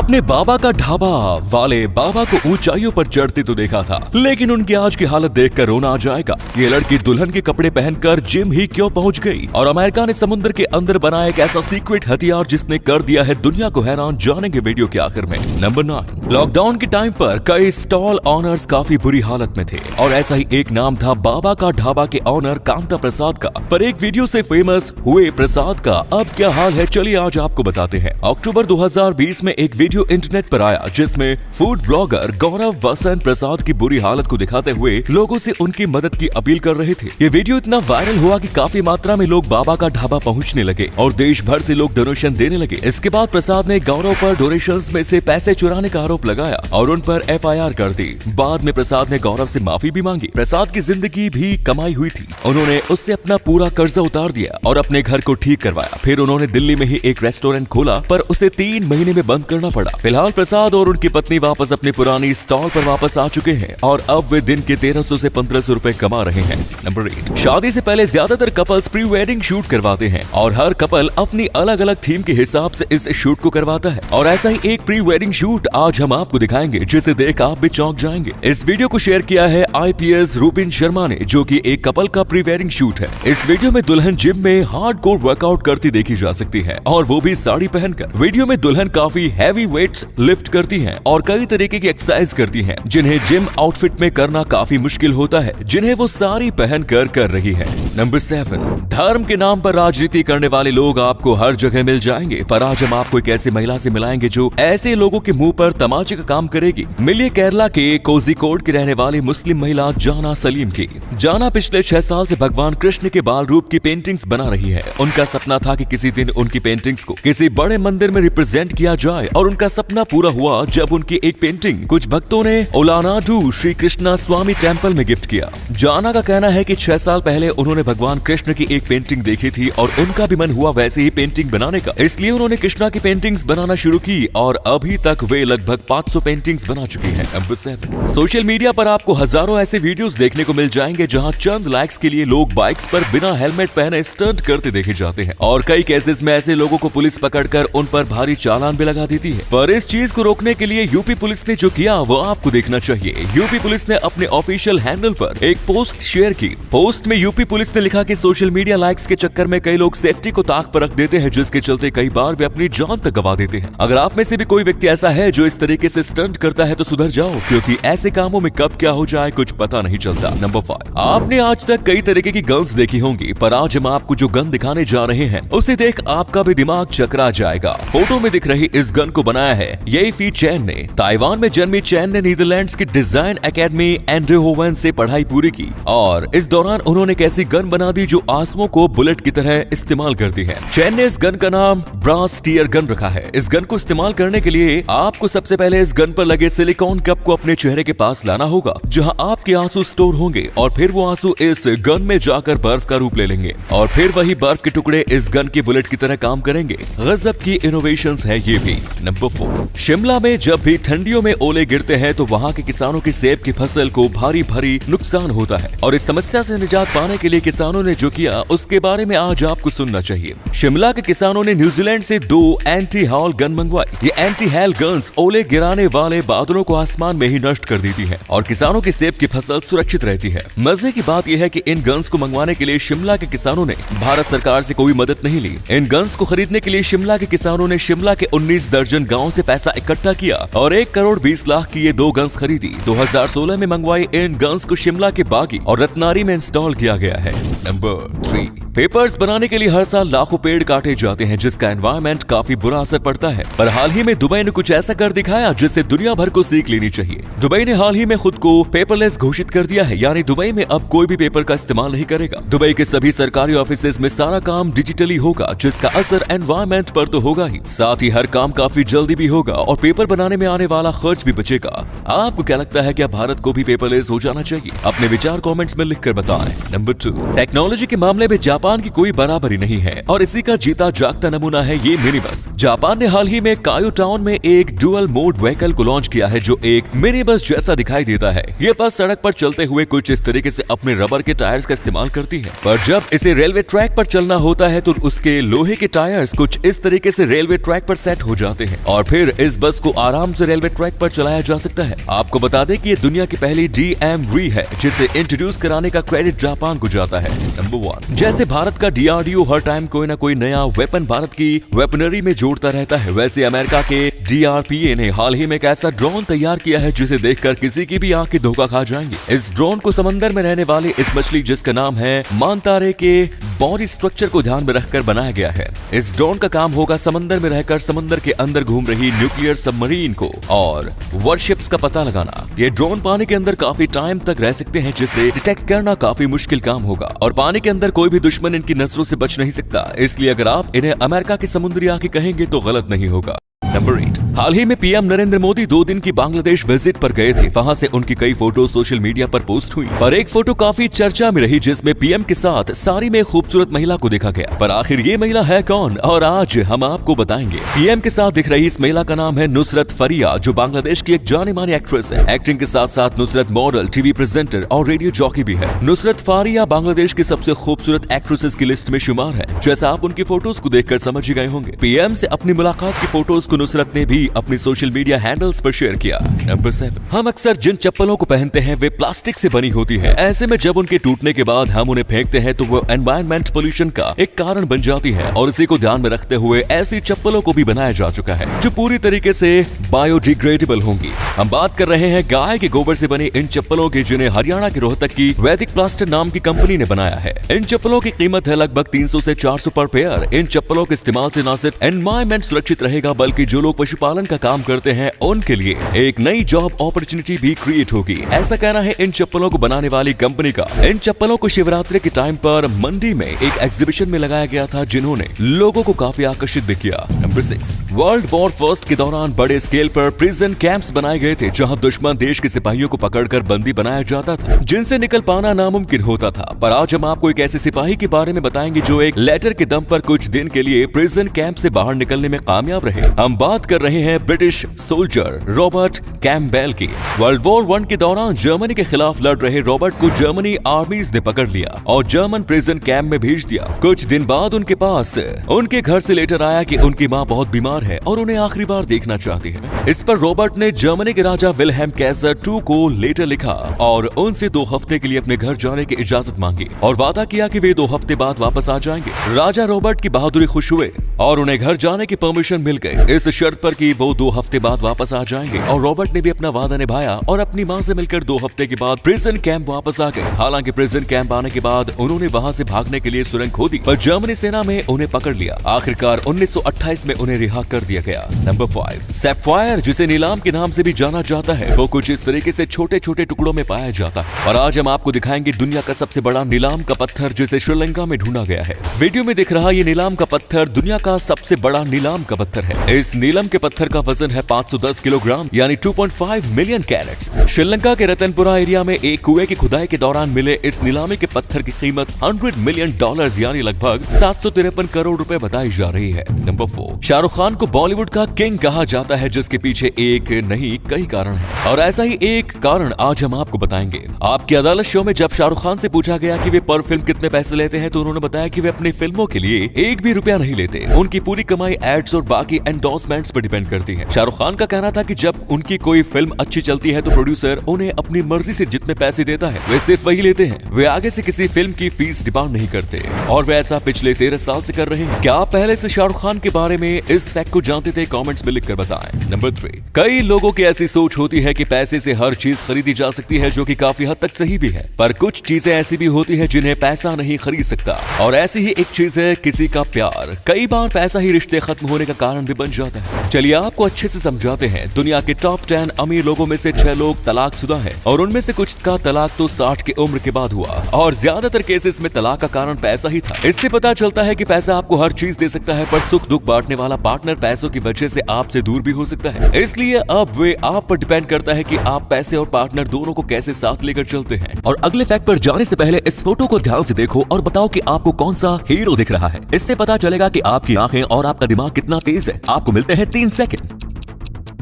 आपने बाबा का ढाबा वाले बाबा को ऊंचाइयों पर चढ़ते तो देखा था, लेकिन उनकी आज की हालत देखकर रोना आ जाएगा। ये लड़की दुल्हन के कपड़े पहनकर जिम ही क्यों पहुंच गई और अमेरिका ने समुद्र के अंदर बनाया एक ऐसा सीक्रेट हथियार जिसने कर दिया है दुनिया को हैरान, जानेंगे वीडियो के आखिर में। नंबर 9, लॉकडाउन के टाइम पर कई स्टॉल ऑनर्स काफी बुरी हालत में थे और ऐसा ही एक नाम था बाबा का ढाबा के ऑनर कांता प्रसाद का। पर एक वीडियो से फेमस हुए प्रसाद का अब क्या हाल है, चलिए आज आपको बताते हैं। अक्टूबर 2020 में एक वीडियो इंटरनेट पर आया जिसमें फूड ब्लॉगर गौरव वसंत प्रसाद की बुरी हालत को दिखाते हुए लोगों से उनकी मदद की अपील कर रहे थे। ये वीडियो इतना वायरल हुआ कि काफी मात्रा में लोग बाबा का ढाबा पहुंचने लगे और देश भर से लोग डोनेशन देने लगे। इसके बाद प्रसाद ने गौरव पर डोनेशंस में से पैसे चुराने का आरोप लगाया और उन पर FIR कर दी। बाद में प्रसाद ने गौरव से माफी भी मांगी। प्रसाद की जिंदगी भी कमाई हुई थी, उन्होंने उससे अपना पूरा कर्जा उतार दिया और अपने घर को ठीक करवाया। फिर उन्होंने दिल्ली में ही एक रेस्टोरेंट खोला पर उसे 3 महीने में बंद करना पड़ा। फिलहाल प्रसाद और उनकी पत्नी वापस अपनी पुरानी स्टॉल पर वापस आ चुके हैं और अब वे दिन के 1300 से 1500 रुपए कमा रहे हैं। नंबर 8, शादी से पहले ज्यादातर कपल्स प्री वेडिंग शूट करवाते हैं और हर कपल अपनी अलग अलग थीम के हिसाब से इस शूट को करवाता है और ऐसा ही एक प्री वेडिंग शूट आज हम आपको दिखाएंगे जिसे देख आप भी चौंक जाएंगे। इस वीडियो को शेयर किया है IPS रूबिन शर्मा ने, जो कि एक कपल का प्री वेडिंग शूट है। इस वीडियो में दुल्हन जिम में हार्डकोर वर्कआउट करती देखी जा सकती है और वो भी साड़ी पहनकर। वीडियो में दुल्हन काफी हैवी वेट्स लिफ्ट करती हैं और कई तरीके की एक्सरसाइज करती हैं जिन्हें जिम आउटफिट में करना काफी मुश्किल होता है, जिन्हें वो साड़ी पहनकर कर रही है। नंबर 7, धर्म के नाम पर राजनीति करने वाले लोग आपको हर जगह मिल जाएंगे, पर आज हम आपको एक ऐसी महिला से मिलाएंगे जो ऐसे लोगों के मुंह पर तमाचे का काम करेगी। मिलिए केरला के कोझिकोड की रहने वाली मुस्लिम महिला जाना सलीम की। जाना पिछले 6 साल से भगवान कृष्ण के बाल रूप की पेंटिंग्स बना रही है। उनका सपना था कि किसी दिन उनकी पेंटिंग्स को किसी बड़े मंदिर में रिप्रेजेंट किया जाए और उनका सपना पूरा हुआ जब उनकी एक पेंटिंग कुछ भक्तों ने ओलानाडू श्री कृष्णा स्वामी टेम्पल में गिफ्ट किया। जाना का कहना है कि 6 साल पहले उन्होंने भगवान कृष्ण की एक पेंटिंग देखी थी और उनका भी मन हुआ वैसे ही पेंटिंग बनाने का, इसलिए उन्होंने कृष्णा की पेंटिंग्स बनाना शुरू की और अभी तक वे लगभग 500 पेंटिंग्स बना चुकी हैं। नंबर 7, सोशल मीडिया पर आपको हजारों ऐसे वीडियोस देखने को मिल जाएंगे जहां चंद लाइक्स के लिए लोग बाइक्स पर बिना हेलमेट पहने स्टंट करते देखे जाते हैं और कई केसेस में ऐसे लोगों को पुलिस पकड़कर उन पर भारी चालान भी लगा देती है। पर इस चीज को रोकने के लिए यूपी पुलिस ने जो किया वो आपको देखना चाहिए। यूपी पुलिस ने अपने ऑफिशियल हैंडल पर एक पोस्ट शेयर की। पोस्ट में यूपी पुलिस ने लिखा कि सोशल मीडिया लाइक्स के चक्कर में कई लोग सेफ्टी को ताक पर रख देते हैं, जिसके चलते कई बार वे अपनी जान तक गंवा देते हैं। अगर आप में से भी कोई व्यक्ति ऐसा है जो इस तरीके से स्टंट करता है तो सुधर जाओ, क्योंकि ऐसे कामों में कब क्या हो जाए कुछ पता नहीं चलता। नंबर 5, आपने आज तक कई तरीके की गन्स देखी होंगी, पर आज हम आपको जो गन दिखाने जा रहे हैं उसे देख आपका भी दिमाग चकरा जाएगा। फोटो में दिख रही इस गन को बनाया है येफी चैन ने। ताइवान में जन्मी चैन ने नीदरलैंड्स की डिजाइन एकेडमी एंडहोवन से पढ़ाई पूरी की और इस दौरान उन्होंने एक ऐसी गन बना दी जो आसमों को बुलेट की तरह इस्तेमाल करती है। चैन ने इस गन का नाम ब्रास टीयर गन रखा है। इस गन को इस्तेमाल करने के लिए आपको सबसे पहले इस गन पर लगे सिलिकॉन कप को अपने चेहरे के पास लाना होगा जहां आपके आंसू स्टोर होंगे और फिर वो आंसू इस गन में जाकर बर्फ का रूप ले लेंगे और फिर वही बर्फ के टुकड़े इस गन की बुलेट की तरह काम करेंगे। गजब की इनोवेशंस है ये भी। नंबर 4, शिमला में जब भी ठंडियों में ओले गिरते हैं तो वहाँ के किसानों की सेब की फसल को भारी नुकसान होता है और इस समस्या से निजात पाने के लिए किसानों ने जो किया उसके बारे में आज आपको सुनना चाहिए। शिमला के किसानों ने न्यूजीलैंड से 2 एंटी हॉल गन मंगवाई। ये एंटी हेल गन्स ओले गिराने वाले बादलों को आसमान में ही नष्ट कर देती है और किसानों की सेब की फसल सुरक्षित रहती है। मजे की बात यह है कि इन गन्स को मंगवाने के लिए शिमला के किसानों ने भारत सरकार से कोई मदद नहीं ली। इन गन्स को खरीदने के लिए शिमला के किसानों ने शिमला के 19 दर्जन गाँव से पैसा इकट्ठा किया और 1 करोड़ 20 लाख की ये 2 गन्स खरीदी। 2016 में मंगवाई इन गन्स को शिमला के बागी और रत्नारी में इंस्टॉल किया गया है। नंबर 3, पेपर्स बनाने के लिए हर साल लाखों पेड़ काटे जाते हैं जिसका एनवायरनमेंट काफी बुरा असर पड़ता है, पर हाल ही में दुबई ने कुछ ऐसा कर दिखाया जिससे दुनिया भर को सीख लेनी चाहिए। दुबई ने हाल ही में खुद को पेपरलेस घोषित कर दिया है, यानी दुबई में अब कोई भी पेपर का इस्तेमाल नहीं करेगा। दुबई के सभी सरकारी ऑफिसेज में सारा काम डिजिटली होगा जिसका असर एनवायरनमेंट पर तो होगा ही, साथ ही हर काम काफी जल्दी भी होगा और पेपर बनाने में आने वाला खर्च भी बचेगा। आपको क्या लगता है, क्या भारत को भी पेपरलेस हो जाना चाहिए? अपने विचार कमेंट्स में लिखकर बताएं। नंबर 2, टेक्नोलॉजी के मामले में जापान जापान की कोई बराबरी नहीं है और इसी का जीता जागता नमूना है ये मिनी बस। जापान ने हाल ही में कायो टाउन में एक डुअल मोड व्हीकल को लॉन्च किया है जो एक मिनी बस जैसा दिखाई देता है। ये बस सड़क पर चलते हुए कुछ इस तरीके से अपने रबर के टायर्स का इस्तेमाल करती है, पर जब इसे रेलवे ट्रैक पर चलना होता है तो उसके लोहे के टायर्स कुछ इस तरीके से रेलवे ट्रैक पर सेट हो जाते हैं और फिर इस बस को आराम से रेलवे ट्रैक पर चलाया जा सकता है। आपको बता दें कि ये दुनिया की पहली DMV है जिसे इंट्रोड्यूस कराने का क्रेडिट जापान को जाता है। नंबर 1, जैसे भारत का DRDO हर टाइम कोई ना कोई नया वेपन भारत की वेपनरी में जोड़ता रहता है, वैसे अमेरिका के DRPA ने हाल ही में एक ऐसा ड्रोन तैयार किया है जिसे देखकर किसी की भी आंखें धोखा खा जाएंगी। इस ड्रोन को समंदर में रहने वाली इस मछली जिसका नाम है मानतारे के बॉडी स्ट्रक्चर को ध्यान में रखकर बनाया गया है। इस ड्रोन का काम होगा समंदर में रहकर समंदर के अंदर घूम रही न्यूक्लियर सबमरीन को और वॉरशिप्स का पता लगाना। ये ड्रोन पानी के अंदर काफी टाइम तक रह सकते हैं जिसे डिटेक्ट करना काफी मुश्किल काम होगा और पानी के अंदर कोई भी दुश्मन इनकी नजरों से बच नहीं सकता, इसलिए अगर आप इन्हें अमेरिका की समुद्री आंखें कहेंगे तो गलत नहीं होगा। नंबर 8, हाल ही में पीएम नरेंद्र मोदी 2 दिन की बांग्लादेश विजिट पर गए थे। वहां से उनकी कई फोटो सोशल मीडिया पर पोस्ट हुई, पर एक फोटो काफी चर्चा में रही जिसमें पीएम के साथ साड़ी में खूबसूरत महिला को देखा गया। पर आखिर ये महिला है कौन, और आज हम आपको बताएंगे। पीएम के साथ दिख रही इस महिला का नाम है नुसरत फरिया, जो बांग्लादेश की एक जानी मानी एक्ट्रेस है। एक्टिंग के साथ साथ नुसरत मॉडल, टीवी प्रेजेंटर और रेडियो जॉकी भी है। नुसरत फारिया बांग्लादेश की सबसे खूबसूरत एक्ट्रेसेस की लिस्ट में शुमार है, जैसा आप उनकी फोटोज को देखकर समझ ही गए होंगे। पीएम से अपनी मुलाकात की फोटोज को नुसरत ने भी अपनी सोशल मीडिया हैंडल्स पर शेयर किया। नंबर 7, हम अक्सर जिन चप्पलों को पहनते हैं वे प्लास्टिक से बनी होती है। ऐसे में जब उनके टूटने के बाद हम उन्हें फेंकते हैं तो वो एनवायरमेंट पोल्यूशन का एक कारण बन जाती है और इसी को ध्यान में रखते हुए ऐसी चप्पलों को भी बनाया जा चुका है जो पूरी तरीके से बायोडिग्रेडेबल होंगी। हम बात कर रहे हैं गाय के गोबर से बनी इन चप्पलों की, जिन्हें हरियाणा के रोहतक की वैदिक प्लास्टर नाम की कंपनी ने बनाया है। इन चप्पलों की कीमत है लगभग 300 से 400 पर पेयर। इन चप्पलों के इस्तेमाल से न सिर्फ एनवायरमेंट सुरक्षित रहेगा बल्कि जो लोग पशुपालन का काम करते हैं उनके लिए एक नई जॉब अपॉर्चुनिटी भी क्रिएट होगी, ऐसा कहना है इन चप्पलों को बनाने वाली कंपनी का। इन चप्पलों को शिवरात्रि के टाइम पर मंडी में एक एग्जीबिशन में लगाया गया था, जिन्होंने लोगों को काफी आकर्षित भी किया। नंबर 6, वर्ल्ड वॉर फर्स्ट के दौरान बड़े स्केल पर प्रिजन कैंप्स बनाए गए थे, जहां दुश्मन देश के सिपाहियों को पकड़कर बंदी बनाया जाता था, जिनसे निकल पाना नामुमकिन होता था। पर आज हम आपको एक ऐसे सिपाही के बारे में बताएंगे जो एक लेटर के दम पर कुछ दिन के लिए प्रिजन कैंप से बाहर निकलने में कामयाब रहे। हम बात कर रहे हैं ब्रिटिश सोल्जर रॉबर्ट कैम्पबेल की। वर्ल्ड वॉर 1 के दौरान जर्मनी के खिलाफ लड़ रहे रॉबर्ट को जर्मनी आर्मीज ने पकड़ लिया और जर्मन प्रिजन कैंप में भेज दिया। कुछ दिन बाद उनके पास उनके घर से लेटर आया कि उनकी मां बहुत बीमार है और उन्हें आखिरी बार देखना चाहती है। इस पर रॉबर्ट ने जर्मनी के राजा विल्हेम कैसर II को लेटर लिखा और उनसे 2 हफ्ते के लिए अपने घर जाने की इजाजत मांगी और वादा किया कि वे 2 हफ्ते बाद वापस आ जाएंगे। राजा रॉबर्ट की बहादुरी खुश हुए और उन्हें घर जाने की परमिशन मिल गई, इस शर्त पर कि वो 2 हफ्ते बाद वापस आ जाएंगे। और रॉबर्ट ने भी अपना वादा निभाया और अपनी मां से मिलकर 2 हफ्ते के बाद प्रिजन कैंप वापस आ गए। हालांकि प्रिजन कैंप आने के बाद उन्होंने वहां से भागने के लिए सुरंग खोदी, पर जर्मनी सेना में उन्हें पकड़ लिया। आखिरकार 1928 में उन्हें रिहा कर दिया गया। नंबर 5, सैफायर, जिसे नीलाम के नाम से भी जाना जाता है, वो कुछ इस तरीके से छोटे छोटे टुकड़ों में पाया जाता है। और आज हम आपको दिखाएंगे दुनिया का सबसे बड़ा नीलाम का पत्थर, जिसे श्रीलंका में ढूंढा गया है। वीडियो में दिख रहा ये नीलाम का पत्थर दुनिया का सबसे बड़ा नीलाम का पत्थर है। इस नीलम के पत्थर का वजन है 510 किलोग्राम यानी 2.5 मिलियन कैरेट्स। श्रीलंका के रतनपुरा एरिया में एक कुएं की खुदाई के दौरान मिले इस नीलामी के पत्थर की कीमत $100 मिलियन यानी लगभग 753 करोड़ रुपए बताई जा रही है। नंबर 4, शाहरुख खान को बॉलीवुड का किंग कहा जाता है, जिसके पीछे एक नहीं कई कारण है और ऐसा ही एक कारण आज हम आपको बताएंगे। आपकी अदालत शो में जब शाहरुख खान से पूछा गया कि वे पर फिल्म कितने पैसे लेते हैं तो उन्होंने बताया कि वे अपनी फिल्मों के लिए एक भी रुपया नहीं लेते। उनकी पूरी कमाई एड्स और बाकी एंडोर्समेंट्स पर डिपेंड करती है। शाहरुख खान का कहना था कि जब उनकी कोई फिल्म अच्छी चलती है तो प्रोड्यूसर उन्हें अपनी मर्जी से जितने पैसे देता है वे सिर्फ वही लेते हैं। वे आगे से किसी फिल्म की फीस डिमांड नहीं करते और वे ऐसा पिछले 13 साल से कर रहे हैं। क्या आप पहले से शाहरुख खान के बारे में इस फैक्ट को जानते थे? कमेंट्स में लिखकर बताएं। नंबर 3, कई लोगों की ऐसी सोच होती है कि पैसे से हर चीज खरीदी जा सकती है, जो कि काफी हद तक सही भी है, पर कुछ चीजें ऐसी भी होती है जिन्हें पैसा नहीं खरीद सकता। और ऐसी ही एक चीज है किसी का प्यार। कई बार पैसा ही रिश्ते खत्म होने का कारण भी बन जाता है। चलिए आपको अच्छे से समझाते हैं। दुनिया के टॉप 10 अमीर लोगों में से 6 लोग तलाकशुदा हैं और उनमें से कुछ का तलाक तो 60 की उम्र के बाद हुआ और ज्यादातर केसेस में तलाक का कारण पैसा ही था। इससे पता चलता है कि पैसा आपको हर चीज दे सकता है, पर सुख दुख बांटने वाला पार्टनर पैसों की वजह से आपसे दूर भी हो सकता है। इसलिए अब वे आप पर डिपेंड करता है कि आप पैसे और पार्टनर दोनों को कैसे साथ लेकर चलते हैं। और अगले फैक्ट पर जाने से पहले इस फोटो को ध्यान से देखो और बताओ कि आपको कौन सा हीरो दिख रहा है। इससे पता चलेगा कि आपकी आंखें और आपका दिमाग कितना तेज है। आपको मिलते हैं 3 सेकंड।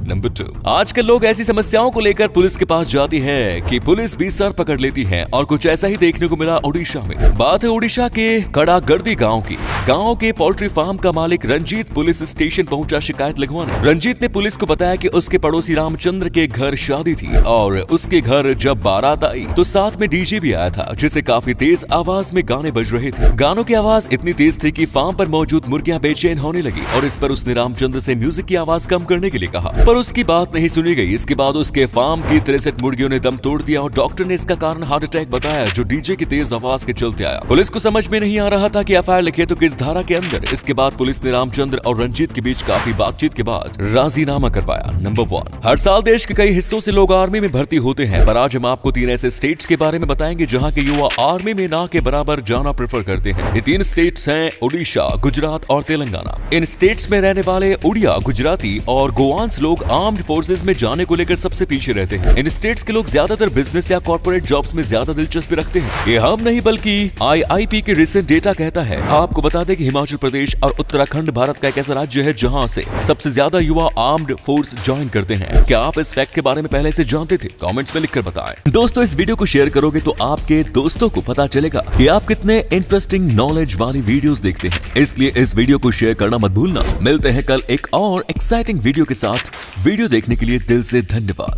नंबर 2, आजकल लोग ऐसी समस्याओं को लेकर पुलिस के पास जाती है कि पुलिस भी सर पकड़ लेती है और कुछ ऐसा ही देखने को मिला ओडिशा में। बात है ओडिशा के कड़ागर्दी गांव की। गांव के पोल्ट्री फार्म का मालिक रंजीत पुलिस स्टेशन पहुंचा शिकायत लगवाने। रंजीत ने पुलिस को बताया कि उसके पड़ोसी रामचंद्र के घर शादी थी और उसके घर जब बारात आई तो साथ में डीजे भी आया था, जिसे काफी तेज आवाज में गाने बज रहे थे। गानों की आवाज इतनी तेज थी कि फार्म पर मौजूद मुर्गियां बेचैन होने लगी और इस पर उसने रामचंद्र से म्यूजिक की आवाज कम करने के लिए कहा, पर उसकी बात नहीं सुनी गई। इसके बाद उसके फार्म की 63 मुर्गियों ने दम तोड़ दिया और डॉक्टर ने इसका कारण हार्ट अटैक बताया, जो डीजे की तेज आवाज के चलते आया। पुलिस को समझ में नहीं आ रहा था कि एफआईआर लिखे तो किस धारा के अंदर। इसके बाद पुलिस ने रामचंद्र और रंजीत के बीच काफी बातचीत के बाद राजीनामा करवाया। नंबर 1, हर साल देश के कई हिस्सों से लोग आर्मी में भर्ती होते हैं, पर आज हम आपको 3 ऐसे स्टेट्स के बारे में बताएंगे जहां के युवा आर्मी में ना के बराबर जाना प्रेफर करते हैं। ये 3 स्टेट्स हैं ओडिशा, गुजरात और तेलंगाना। इन स्टेट्स में रहने वाले उड़िया, गुजराती और गोवांस लोग आर्म्ड फोर्सेज में जाने को लेकर सबसे पीछे रहते हैं। इन स्टेट्स के लोग ज्यादातर बिजनेस या कॉर्पोरेट जॉब्स में ज्यादा दिलचस्पी रखते हैं। ये हम नहीं बल्कि IIP के रिसेंट डेटा कहता है। आपको बता दें कि हिमाचल प्रदेश और उत्तराखंड भारत का एक ऐसा राज्य है जहां से सबसे ज्यादा युवा आर्म्ड फोर्स ज्वाइन करते हैं। क्या आप इस फैक्ट के बारे में पहले से जानते थे? कमेंट्स में लिखकर बताएं। दोस्तों, इस वीडियो को शेयर करोगे तो आपके दोस्तों को पता चलेगा कि आप कितने इंटरेस्टिंग नॉलेज वाली वीडियोस देखते हैं, इसलिए इस वीडियो को शेयर करना मत भूलना। मिलते हैं कल एक और एक्साइटिंग वीडियो के साथ। वीडियो देखने के लिए दिल से धन्यवाद।